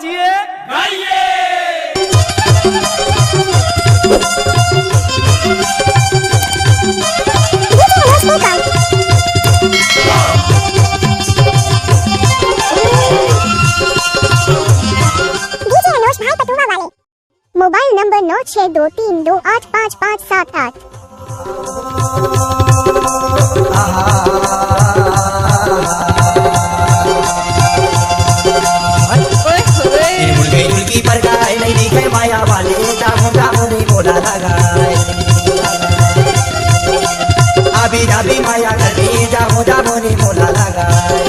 बच्चिए गाइए। Mobile number 9623285578। माया वाले जामो जामो रे मोला लगाए अभी अभी माया करके जामो जामो रे मोला लगाए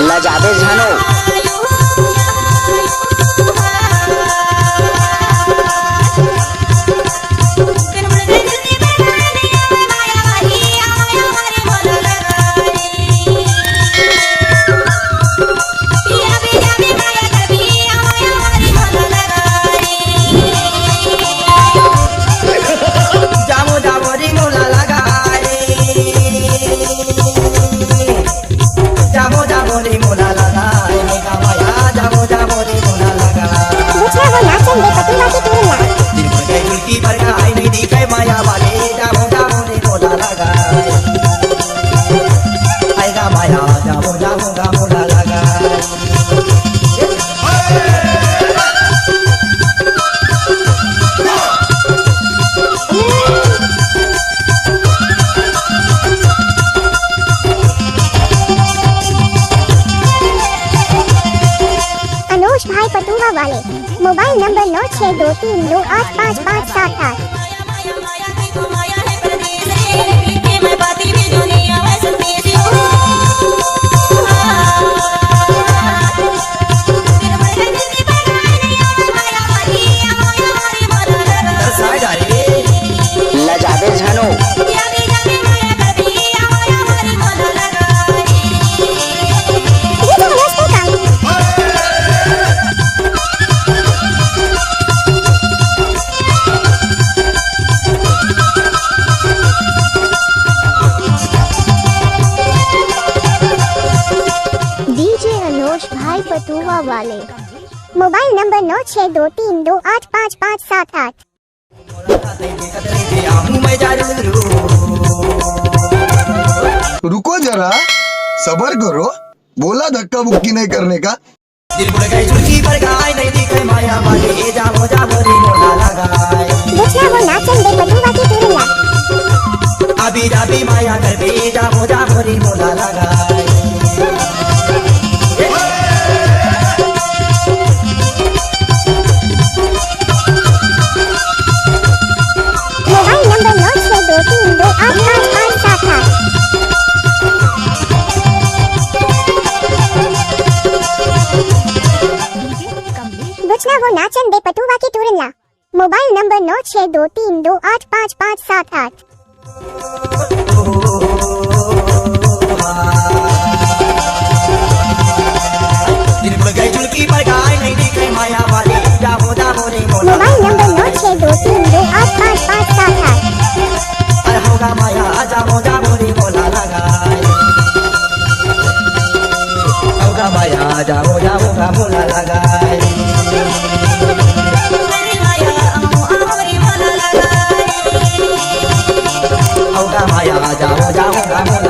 लजादे जानो माया वाले जामो जामो रे मोला लगाए आएगा माया जामो जामो गा मोला लगाए अनुज भाई पटुआ वाले मोबाइल नंबर 9623285578। लजादे जानो डीजे अनुज भाई पटुआ वाले मोबाइल नंबर 9623285578। रुको जरा, सबर करो, बोला धक्का बुक्की नहीं करने का। दिल बुड़ गई झुकी पर गाय नहीं दिखे माया वाले जामो जामो रे मोला लगाए देखना वो नाचन दे पटुआ की तुरला अभी अभी माया कर दे जामो जामो रे मोला लगाए मोबाइल नंबर 9623285578। बचना वो नाचन दे पटुआ की तुरला मोबाइल नंबर 9623285578। दिल बुड़ गई झुकी पर गाय नहीं दिखे माया वाले जामो जामो रे मोला मोबाइल नंबर 9623285578। अरे होगा माया जामो जामो रे मोला लगाए होगा माया जामो जामो गा मोला लगाए होगा माया जामो जामो गा मोला